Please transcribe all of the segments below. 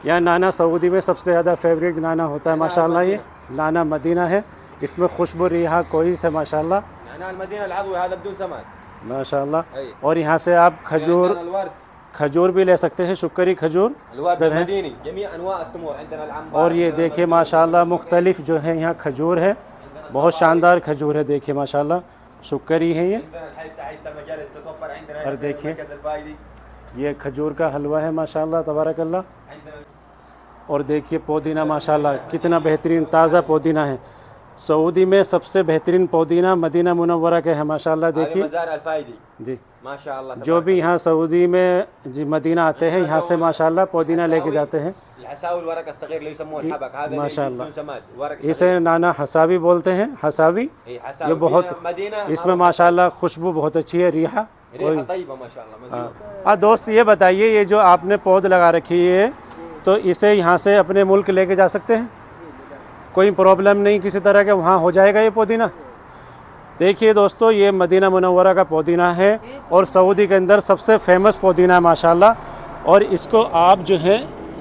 यह नाना सऊदी में सबसे ज़्यादा फेवरेट नाना होता है माशाल्लाह। ये नाना मदीना है, इसमें खुशबू रिहा कोई से माशाल्लाह माशाल्लाह। और यहाँ से आप खजूर भी ले सकते हैं, शुक्री खजूर। और ये देखिए माशाल्लाह मुख्तलिफ जो है यहाँ खजूर है, बहुत शानदार खजूर है, देखिए माशाल्लाह शुक्री है ये। और देखिए ये खजूर का हलवा है माशाल्लाह तबारकल्लाह। और देखिए पुदीना माशाल्लाह कितना बेहतरीन ताज़ा पुदीना है। सऊदी में सबसे बेहतरीन पुदीना मदीना मुनव्वरा के है माशाल्लाह। देखिए जी माशाल्लाह, जो भी यहाँ सऊदी में जी मदीना आते हैं यहाँ से माशाल्लाह पुदीना लेके जाते हैं माशाल्लाह। इसे नाना हसावी बोलते हैं, हसावी। ये बहुत इसमें माशाल्लाह खुशबू बहुत अच्छी है, रिहा। हाँ दोस्त, ये बताइए ये जो आपने पौध लगा रखी है तो इसे यहाँ से अपने मुल्क लेके जा सकते हैं? कोई प्रॉब्लम नहीं किसी तरह के, वहाँ हो जाएगा ये पुदीना? देखिए दोस्तों, ये मदीना मुनव्वरा का पुदीना है और सऊदी के अंदर सबसे फेमस पुदीना है माशाल्लाह। और इसको आप जो है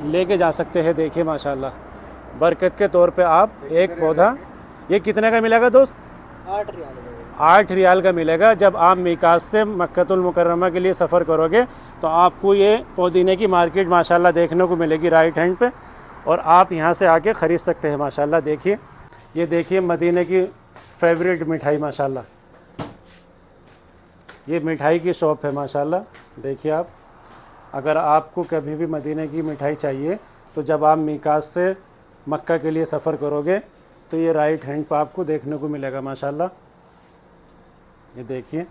लेके जा सकते हैं। देखिए माशाल्लाह बरकत के तौर पे आप एक पौधा, ये कितने का मिलेगा दोस्त? 8 रियाल का मिलेगा। जब आप मीकात से मक्कतुल मुकर्रमा के लिए सफ़र करोगे तो आपको ये पुदीने की मार्केट माशाल्लाह देखने को मिलेगी राइट हैंड पे, और आप यहाँ से आके ख़रीद सकते हैं माशाल्लाह। देखिए ये देखिए मदीने की फेवरेट मिठाई माशाल्लाह, ये मिठाई की शॉप है माशाल्लाह। देखिए आप, अगर आपको कभी भी मदीने की मिठाई चाहिए तो जब आप मीकात से मक्का के लिए सफ़र करोगे तो ये राइट हैंड पर आपको देखने को मिलेगा माशाल्लाह। ये देखिए।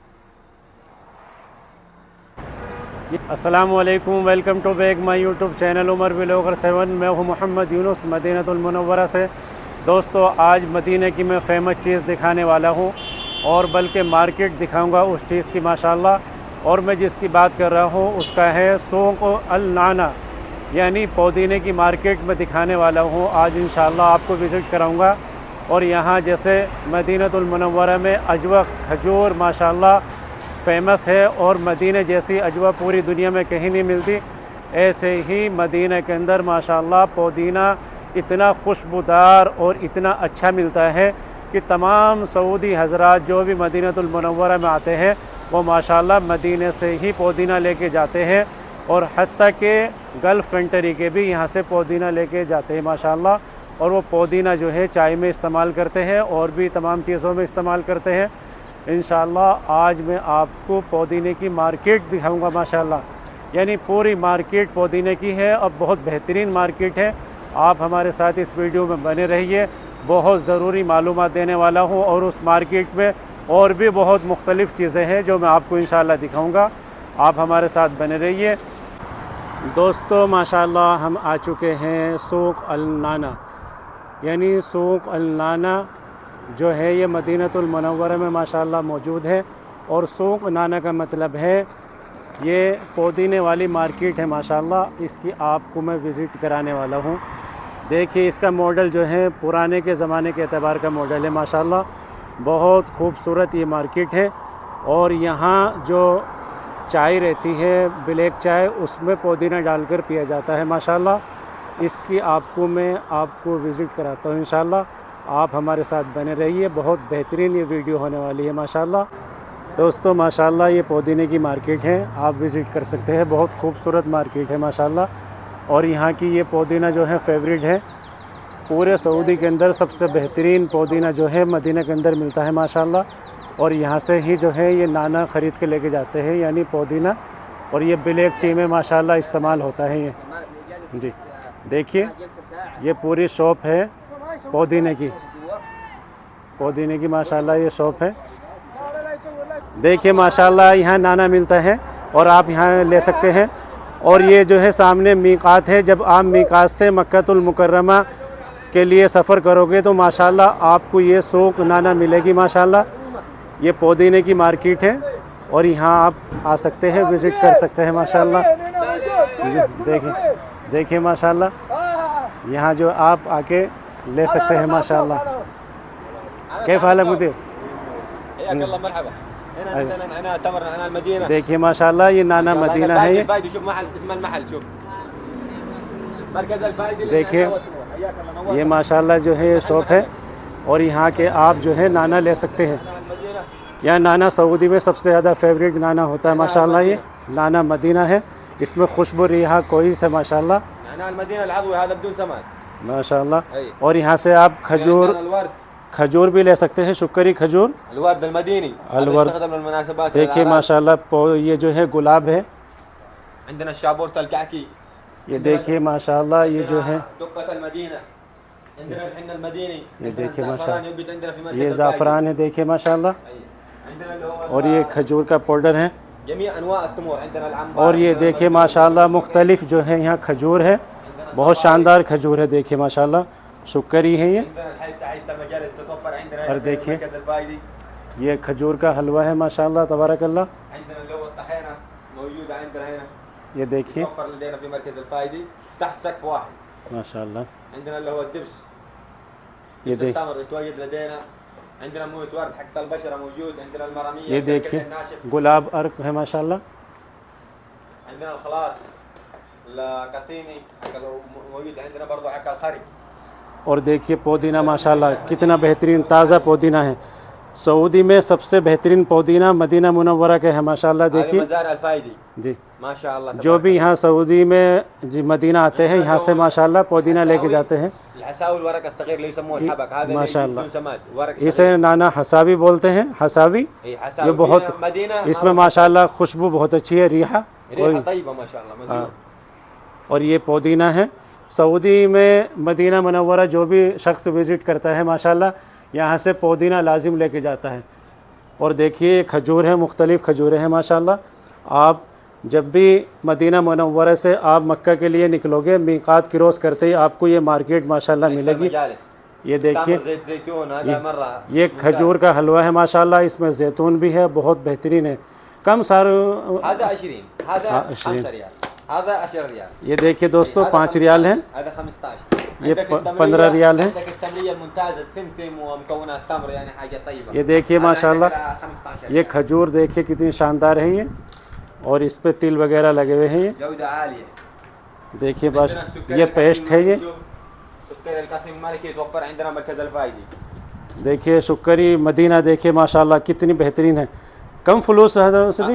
अस्सलामु अलैकुम, welcome to back my YouTube channel Umar vlogger 7। मैं हूँ मोहम्मद यूनुस मदीनतुल मुनव्वरा से। दोस्तों आज मदीने की मैं फ़ेमस चीज़ दिखाने वाला हूँ, और बल्कि मार्केट दिखाऊंगा उस चीज़ की माशाल्लाह। और मैं जिसकी बात कर रहा हूँ उसका है सूक़ अल नाना, यानी पुदीने की मार्केट में दिखाने वाला हूँ आज इंशाल्लाह। आपको विज़िट कराऊँगा। और यहाँ जैसे मदीनतुल मुनव्वरा में अजवा खजूर माशाल्लाह फ़ेमस है, और मदीने जैसी अजवा पूरी दुनिया में कहीं नहीं मिलती, ऐसे ही मदीने के अंदर माशाल्लाह पुदीना इतना खुशबूदार और इतना अच्छा मिलता है कि तमाम सऊदी हज़रात जो भी मदीनतुल मुनव्वरा में आते हैं वो माशाल्लाह मदीने से ही पुदीना लेके जाते हैं, और हत्ता के गल्फ़ कंट्री के भी यहाँ से पुदीना लेके जाते हैं माशाल्लाह। और वो पुदीना जो है चाय में इस्तेमाल करते हैं और भी तमाम चीज़ों में इस्तेमाल करते हैं। इंशाल्लाह आज मैं आपको पुदीने की मार्केट दिखाऊंगा माशाल्लाह, यानी पूरी मार्केट पुदीने की है, अब बहुत बेहतरीन मार्केट है। आप हमारे साथ इस वीडियो में बने रहिए, बहुत ज़रूरी मालूमात देने वाला हूँ। और उस मार्केट में और भी बहुत मुख्तलिफ़ चीज़ें हैं जो मैं आपको इंशाल्लाह दिखाऊँगा, आप हमारे साथ बने रहिए। दोस्तों माशाल्लाह हम आ चुके हैं सूक़ अल नाना, यानी सूक़ अल नाना जो है ये मदीनतुल मुनव्वरा में माशाल्लाह मौजूद है। और सूक़ नाना का मतलब है ये पुदीने वाली मार्केट है माशाल्लाह। इसकी आपको मैं विज़िट कराने वाला हूँ। देखिए इसका मॉडल जो है पुराने के ज़माने के एतबार का मॉडल है माशाल्लाह, बहुत खूबसूरत ये मार्केट है। और यहाँ जो चाय रहती है ब्लैक चाय, उसमें पुदीना डालकर पिया जाता है माशाल्लाह। इसकी आपको विज़िट कराता हूँ इंशाल्लाह। आप हमारे साथ बने रहिए, बहुत बेहतरीन ये वीडियो होने वाली है माशाल्लाह। दोस्तों माशाल्लाह ये पुदीने की मार्केट है, आप विज़िट कर सकते हैं, बहुत खूबसूरत मार्केट है माशाल्लाह। और यहाँ की ये पुदीना जो है फेवरेट है, पूरे सऊदी के अंदर सबसे बेहतरीन पुदीना जो है मदीना के अंदर मिलता है माशाल्लाह। और यहाँ से ही जो है ये नाना ख़रीद के लेके जाते हैं, यानी पुदीना। और ये ब्लैक टी में माशाल्लाह इस्तेमाल होता है ये जी। देखिए ये पूरी शॉप है पुदीने की माशाल्लाह ये शॉप है। देखिए माशाल्लाह यहाँ नाना मिलता है और आप यहाँ ले सकते हैं। और ये जो है सामने मीकात है, जब आप मीकात से मक्कतुल मुकर्रमा के लिए सफ़र करोगे तो माशाल्लाह आपको ये सूक़ नाना मिलेगी माशाल्लाह। ये पुदीने की मार्केट है और यहाँ आप आ सकते हैं, विज़िट कर सकते हैं माशाल्लाह। देखिए माशाल्लाह यहाँ जो आप आके ले सकते हैं माशाल्लाह। कैफ़ हाल है मुदीर? देखिए माशाल्लाह ये नाना मदीना है। ये देखिए ये माशाल्लाह जो है ये शॉप है और यहाँ के आप जो है नाना ले सकते हैं। यह नाना सऊदी में सबसे ज़्यादा फेवरेट नाना होता है माशाल्लाह। ये नाना मदीना है, इसमें खुशबू रिहा कोई से माशाल्लाह माशाल्लाह। और यहाँ से आप खजूर भी ले सकते हैं, शुक्करी खजूर अलवर्द। देखिए माशाल्लाह ये जो है गुलाब है। ये देखिए माशाल्लाह ये जो है ये देखिए माशाल्लाह ये ज़ाफ़रान है, देखिए माशाल्लाह। और ये खजूर का पाउडर है। और ये देखिए माशाल्लाह मुख्तलिफ जो है यहाँ खजूर है, बहुत शानदार खजूर है। देखिए माशाल्लाह शुक्करी है ये। और देखिए ये खजूर का हलवा है माशाल्लाह तबारकल्लाह। ये देखिए माशाल्लाह। ये ये देखिए गुलाब अर्क है माशाल्लाह। और देखिए पुदीना माशाल्लाह कितना बेहतरीन ताज़ा पुदीना है। सऊदी में सबसे बेहतरीन पुदीना मदीना मुनव्वरा के है माशाल्लाह। देखिए जी माशाल्लाह, जो भी यहाँ सऊदी में जी मदीना आते हैं यहाँ से माशाल्लाह पुदीना लेके जाते हैं माशाल्लाह। इसे नाना हसावी बोलते हैं, हसावी। ये बहुत इसमें माशाल्लाह खुशबू बहुत अच्छी है, रिहा। और ये पुदीना है। सऊदी में मदीना मुनव्वरा जो भी शख्स विज़िट करता है माशाल्लाह यहाँ से पुदीना लाजिम लेके जाता है। और देखिए खजूर है, मुख्तलिफ़ खजूरें हैं माशाल्लाह। आप जब भी मदीना मुनव्वरा से आप मक्का के लिए निकलोगे, मीक़ात क्रॉस करते ही आपको ये मार्केट माशाल्लाह मिलेगी। ये देखिए ये खजूर का हलवा है माशाल्लाह, इसमें जैतून भी है, बहुत बेहतरीन है। कम सारे ये देखिए दोस्तों 5 रियाल है, ये 15 रियाल है। ये देखिए माशाल्लाह ये खजूर देखिए कितनी शानदार है ये। और इस पे तिल वगैरह लगे हुए हैं ये। देखिए बस ये पेस्ट है ये। देखिए शुक्करी मदीना देखिए माशाल्लाह कितनी बेहतरीन है। कम फलूस है सभी?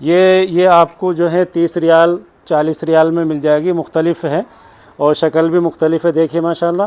ये आपको जो है 30 रियाल 40 रियाल में मिल जाएगी। मुख्तलिफ है और शक्ल भी मुख्तलिफ है। देखिए माशाल्लाह।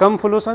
कम फलूस है।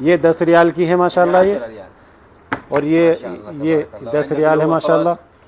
ये 10 रियाल की है माशाल्लाह ये। और ये 10 रियाल है माशाल्लाह।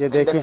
ये देखिए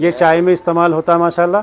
ये चाय में इस्तेमाल होता है माशाल्लाह।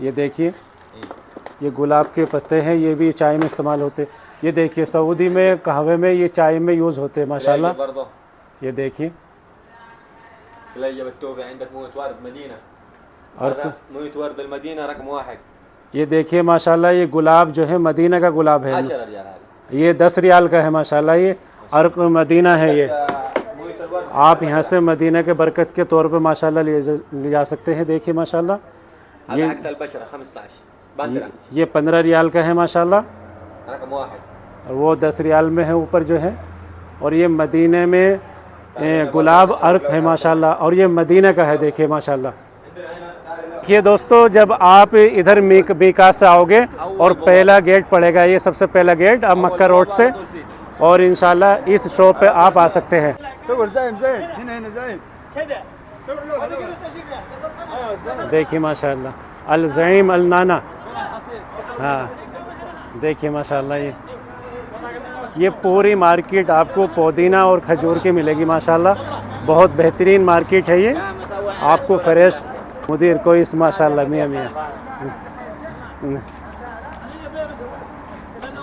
ये देखिए ये गुलाब के पत्ते हैं, ये भी चाय में इस्तेमाल होते। ये देखिए सऊदी में कहवे में ये चाय में यूज़ होते हैं माशाल्लाह। ये देखिए ये देखिए माशाल्लाह ये गुलाब जो है मदीना का गुलाब है, ये 10 रियाल का है माशाल्लाह। ये अर्क मदीना है ये। आप यहाँ से मदीना के बरकत के तौर पे माशाल्लाह ले जा सकते हैं। देखिए माशाल्लाह ये 15 रियाल का है माशाल्लाह। और वो 10 रियाल में है ऊपर जो है। और ये मदीने में गुलाब अर्क है माशाल्लाह। और ये मदीना का है देखिए माशाल्लाह। देखिए दोस्तों जब आप इधर मीकात से आओगे और पहला गेट पड़ेगा, ये सबसे पहला गेट अब मक्का रोड से। और इंशाल्लाह इस शॉप पे आप आ सकते हैं। देखिए माशाल्लाह अल ज़ईम अल नाना। हाँ देखिए माशाल्लाह ये पूरी मार्केट आपको पुदीना और खजूर की मिलेगी माशाल्लाह। बहुत बेहतरीन मार्केट है ये। आपको फ्रेश मुदीर को इस माशाल्लाह मियाँ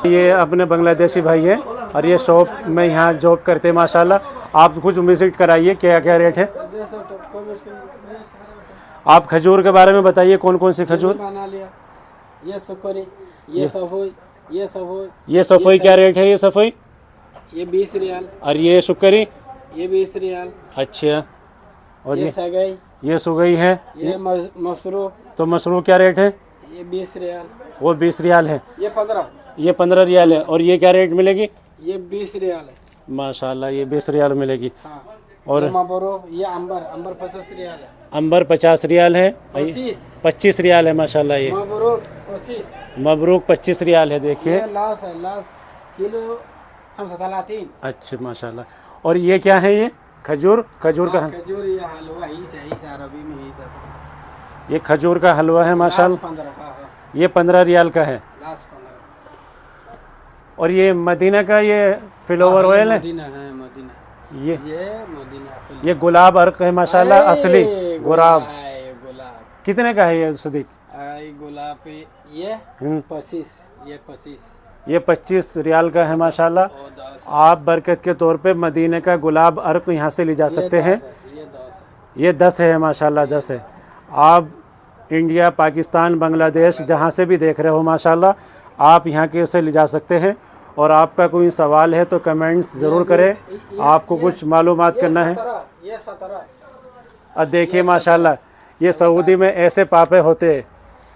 ये अपने बांग्लादेशी भाई है और ये शॉप में यहाँ जॉब करते हैं माशाल्लाह। आप कुछ विज़िट कराइए क्या क्या रेट है। आप खजूर के बारे में बताइए, कौन कौन सी खजूर? बना लिया, ये सुकरी, ये सफोई, ये सफोई। ये सफ़ई क्या रेट है? ये सफ़ई ये 20 रियाल। और ये शुक्री? ये 20 रियाल। अच्छा। और ये सगाई, ये सुगई है। ये मसरूफ, तो मसरूफ क्या रेट है? ये 20 रियाल। वो 20 रियाल है। ये 15, ये 15 रियाल है। और ये क्या रेट मिलेगी? ये 20 रियाल है। माशाल्लाह, ये 20 रियाल मिलेगी। हाँ। और ये मबरूक, ये अंबर, अंबर 50 रियाल है। अंबर 50 रियाल है। 25 रियाल है माशाल्लाह। ये मबरूक 25। मबरूक 25 रियाल है। देखिए, ये लास है, लास किलो 35। अच्छा माशाल्लाह। और ये क्या है? ये खजूर, खजूर का खजूर, ये हलवा ही से अरबी में ही सब। ये खजूर का हलवा है माशाल्लाह। 15, हाँ हाँ, ये 15 रियाल का है। लास 15। और ये मदीना का ये फ्लावर ऑयल है। मदीना है, मदीना। ये मदीना असली। ये गुलाब अर्क है माशाल्लाह, असली गुलाब। गुलाब कितने का है ये सदीक? गुलाब पे ये 25, ये 25, ये 25 रियाल का है माशाल्लाह। और 10, आप बरकत के तौर पे मदीने का गुलाब अर्क यहाँ से ले जा सकते हैं। ये 10 है। ये 10 है माशाल्लाह, 10 है। आप इंडिया, पाकिस्तान, बांग्लादेश जहाँ से भी देख रहे हो माशाल्लाह, आप यहाँ के से ले जा सकते हैं। और आपका कोई सवाल है तो कमेंट्स ज़रूर करें। आपको कुछ मालूमात करना है। ये 17। और देखिए माशाल्लाह, ये सऊदी में ऐसे पापे होते हैं।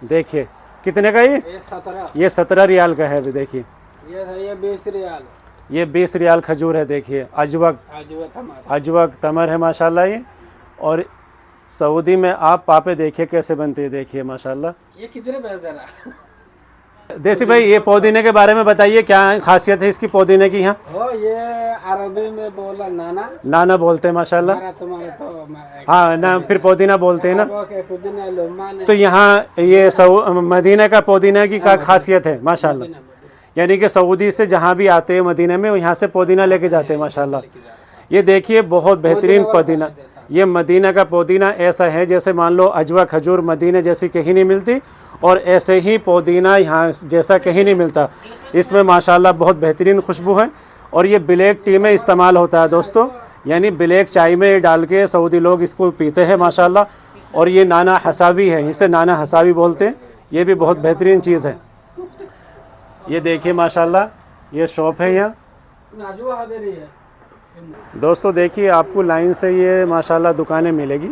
देखिए कितने का? ये 17। ये 17 रियाल का है। अभी देखिए, ये 20 रियाल। ये 20 रियाल खजूर है। देखिए, अजवक, अजवक तमर है माशाल्लाह ये। और सऊदी में आप पापे देखिए कैसे बनते हैं। देखिए माशाल्लाह। ये कितने पैसे? देसी भाई, ये पुदीने के बारे में बताइए, क्या खासियत है इसकी पुदीने की यहाँ? ये अरबी में बोला नाना, नाना बोलते हैं माशाल्लाह। तुम्हारे तो हाँ ना, फिर पुदीना बोलते हैं ना। पुदीना लुम्मान तो यहाँ ये मदीना का पुदीना की क्या खासियत है माशाल्लाह? यानी कि सऊदी से जहाँ भी आते हैं मदीना में, यहाँ से पुदीना लेके जाते हैं माशाल्लाह। ये देखिए, बहुत बेहतरीन पुदीना। ये मदीना का पुदीना ऐसा है जैसे मान लो अजवा खजूर मदीना जैसी कहीं नहीं मिलती, और ऐसे ही पुदीना यहाँ जैसा कहीं नहीं मिलता। इसमें माशाल्लाह बहुत बेहतरीन खुशबू है। और ये ब्लैक टी में इस्तेमाल होता है दोस्तों, यानी ब्लैक चाय में डाल के सऊदी लोग इसको पीते हैं माशाल्लाह। और ये नाना हसावी है, इसे नाना हसावी बोलते हैं। ये भी बहुत बेहतरीन चीज़ है। ये देखिए माशाल्लाह, ये शॉप है यहाँ दोस्तों। देखिए, आपको लाइन से ये माशाल्लाह दुकानें मिलेगी।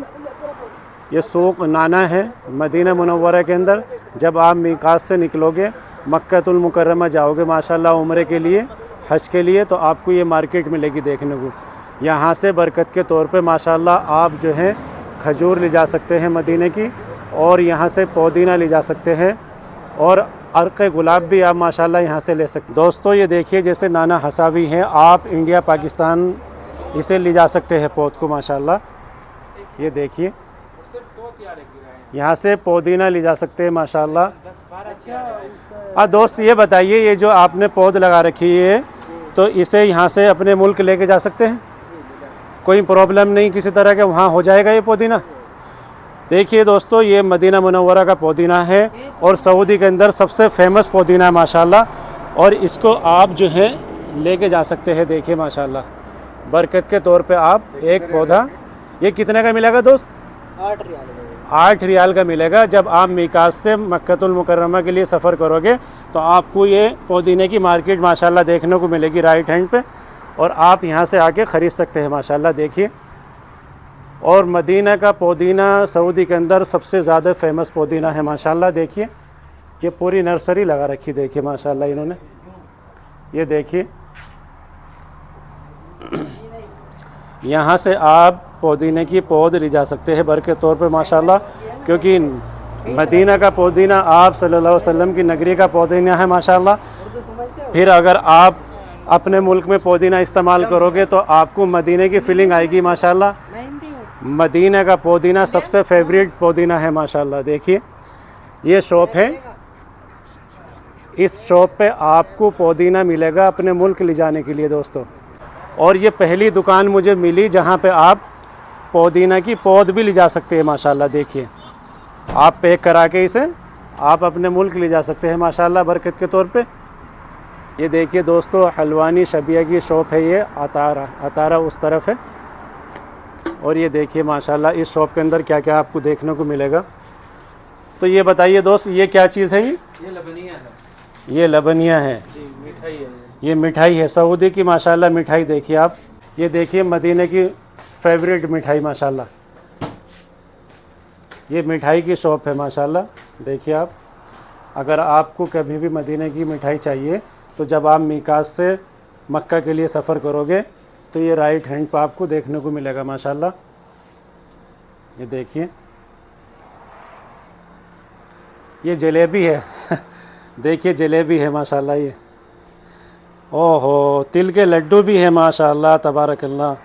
ये सूक़ नाना है मदीना मुनव्वरा के अंदर। जब आप मीकात से निकलोगे, मक्कातुल मुकर्रमा जाओगे माशाल्लाह उम्रे के लिए, हज के लिए, तो आपको ये मार्केट मिलेगी देखने को। यहाँ से बरकत के तौर पे माशाल्लाह आप जो है खजूर ले जा सकते हैं मदीने की, और यहाँ से पुदीना ले जा सकते हैं, और अर्क गुलाब भी आप माशाल्लाह यहाँ से ले सकते हैं। दोस्तों ये देखिए, जैसे नाना हसावी है, आप इंडिया पाकिस्तान इसे ले जा सकते हैं पौध को माशाल्लाह। ये देखिए, यहाँ से पुदीना ले जा सकते हैं माशाल्लाह। दोस्त ये बताइए, ये जो आपने पौध लगा रखी है, तो इसे यहाँ से अपने मुल्क लेके जा सकते हैं? कोई प्रॉब्लम नहीं किसी तरह के, वहाँ हो जाएगा ये पुदीना? देखिए दोस्तों, ये मदीना मुनव्वरा का पुदीना है, और सऊदी के अंदर सबसे फेमस पुदीना है माशाल्लाह। और इसको आप जो है लेके जा सकते हैं। देखिए माशाल्लाह, बरकत के तौर पे आप एक पौधा, ये कितने का मिलेगा दोस्त? 8 रियाल। 8 रियाल का मिलेगा। जब आप मीकात से मक्कातुल मुकर्रमा के लिए सफ़र करोगे, तो आपको ये पुदीने की मार्केट माशाल्लाह देखने को मिलेगी राइट हैंड पे, और आप यहाँ से आके ख़रीद सकते हैं माशाल्लाह। देखिए, और मदीना का पुदीना सऊदी के अंदर सबसे ज़्यादा फेमस पुदीना है माशाल्लाह। देखिए, ये पूरी नर्सरी लगा रखी, देखिए माशाल्लाह इन्होंने। ये देखिए, यहाँ से आप पुदीने की पौध ले जा सकते हैं बर के तौर पे माशाल्लाह, क्योंकि मदीना का पुदीना आप सल्लल्लाहु अलैहि वसल्लम की नगरी का पुदीना है माशाल्लाह। फिर अगर आप अपने मुल्क में पुदीना इस्तेमाल करोगे तो आपको मदीने की फीलिंग आएगी माशाल्लाह। मदीना का पुदीना सबसे फेवरेट पुदीना है माशाल्लाह। देखिए, ये शॉप है, इस शॉप पे आपको पुदीना मिलेगा अपने मुल्क ले जाने के लिए दोस्तों। और ये पहली दुकान मुझे मिली जहाँ पे आप पुदीना की पौध भी ले जा सकते हैं माशाल्लाह। देखिए, आप पैक करा के इसे आप अपने मुल्क ले जा सकते हैं माशाल्लाह बरकत के तौर पे। ये देखिए दोस्तों, हलवानी शबिया की शॉप है, ये अतारा उस तरफ है। और ये देखिए माशाल्लाह इस शॉप के अंदर क्या क्या आपको देखने को मिलेगा। तो ये बताइए दोस्त, ये क्या चीज़ है? ये लबनिया है ये लबनिया है, जी, मिठाई है ये मिठाई है सऊदी की माशाल्लाह मिठाई। देखिए आप, ये देखिए मदीने की फेवरेट मिठाई माशाल्लाह। ये मिठाई की शॉप है माशाल्लाह। देखिए आप, अगर आपको कभी भी मदीने की मिठाई चाहिए तो जब आप मीकात से मक्का के लिए सफ़र करोगे तो ये राइट हैंड पर आपको देखने को मिलेगा माशाल्लाह। ये देखिए, ये जलेबी है देखिए जलेबी है माशाल्लाह। ये ओहो, तिल के लड्डू भी है माशाल्लाह, तबारकल्लाह।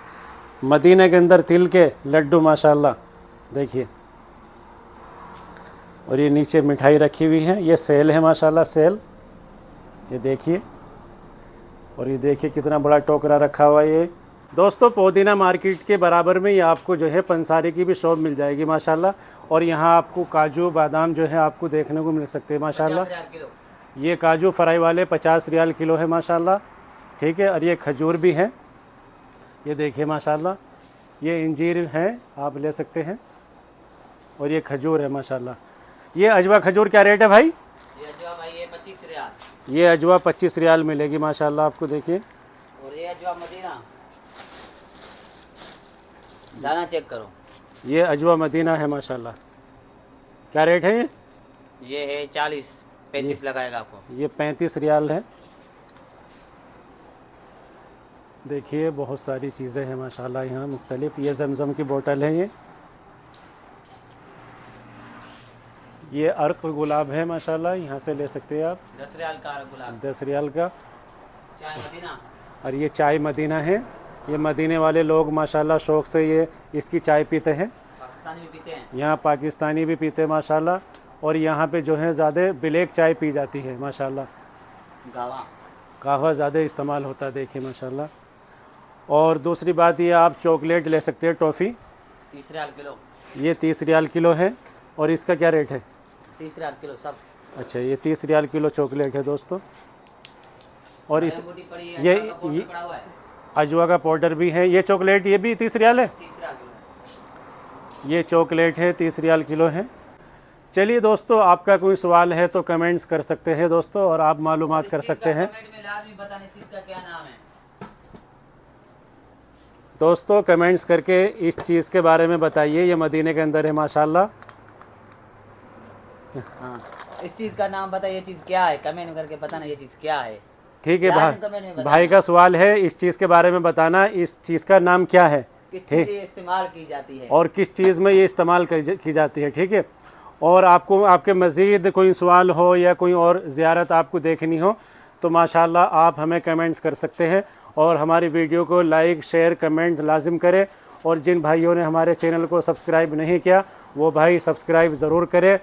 मदीने के अंदर तिल के लड्डू माशाल्लाह, देखिए। और ये नीचे मिठाई रखी हुई है, ये सेल है माशाल्लाह, सेल। ये देखिए, और ये देखिए कितना बड़ा टोकरा रखा हुआ है। ये दोस्तों पुदीना मार्केट के बराबर में ये आपको जो है पंसारी की भी शॉप मिल जाएगी माशाल्लाह। और यहाँ आपको काजू बादाम जो है आपको देखने को मिल सकते हैं माशाल्लाह। ये काजू फ्राई वाले 50 रियाल किलो है माशाल्लाह, ठीक है। और ये खजूर भी है, ये देखिए माशाल्लाह। ये इंजीर है, आप ले सकते हैं। और ये खजूर है माशाल्लाह। ये अजवा खजूर क्या रेट है भाई? ये अजवा भाई ये 25 रियाल। ये अजवा 25 रियाल मिलेगी माशाल्लाह आपको, देखिए। और ये अजवा मदीना, दाना चेक करो। ये अजवा मदीना है माशाल्लाह। क्या रेट है ये है 40-35 लगाएगा आपको। ये 35 रियाल है। देखिए बहुत सारी चीज़ें हैं माशाल्लाह यहाँ मुख्तलिफ। ये जमज़म की बोतल है, ये अर्क गुलाब है माशाल्लाह, यहाँ से ले सकते हैं आप। 10 रियाल का गुलाब, 10 रियाल का। चाय मदीना, और ये चाय मदीना है। ये मदीने वाले लोग माशाल्लाह शौक़ से ये इसकी चाय पीते हैं। पाकिस्तानी भी पीते हैं, यहाँ पाकिस्तानी भी पीते हैं माशाल्लाह। और यहाँ पे जो है ज़्यादा ब्लैक चाय पी जाती है माशाल्लाह, गावा। कहवा ज़्यादा इस्तेमाल होता है, देखिए माशाल्लाह। और दूसरी बात ये आप चॉकलेट ले सकते हैं, टॉफ़ी। 30 रियाल किलो। ये 30 रियाल किलो है। और इसका क्या रेट है? 30 रियाल किलो सब। अच्छा, ये 30 रियाल किलो चॉकलेट है दोस्तों। और इस बूटी पड़ी है, ये अजवा का पाउडर पड़ा हुआ है, अजवा का पाउडर भी है। ये चॉकलेट ये भी 30 रियाल है। 30 रियाल किलो। ये चॉकलेट है, 30 रियाल किलो है। चलिए दोस्तों, आपका कोई सवाल है तो कमेंट्स कर सकते हैं दोस्तों, और आप मालूमात कर सकते हैं कमेंट में लाजमी बताना इस चीज़ का क्या नाम है। दोस्तों। कमेंट्स करके इस चीज़ के बारे में बताइए। ये मदीने के अंदर है माशाल्लाह। हाँ, इस चीज़ का नाम बताइए, ये चीज़ क्या है, कमेंट करके बताना ये चीज़ क्या है। ठीक है लाजमी कमेंट में भाई, बताना। भाई का सवाल है, इस चीज़ के बारे में बताना, इस चीज़ का नाम क्या है, किस चीज़ ये इस्तेमाल की जाती है। और किस चीज़ में ये इस्तेमाल की जाती है, ठीक है। और आपको आपके मज़ीद कोई सवाल हो या कोई और ज़ियारत आपको देखनी हो तो माशाल्लाह आप हमें कमेंट्स कर सकते हैं। और हमारी वीडियो को लाइक शेयर कमेंट लाजिम करें। और जिन भाइयों ने हमारे चैनल को सब्सक्राइब नहीं किया वो भाई सब्सक्राइब ज़रूर करें।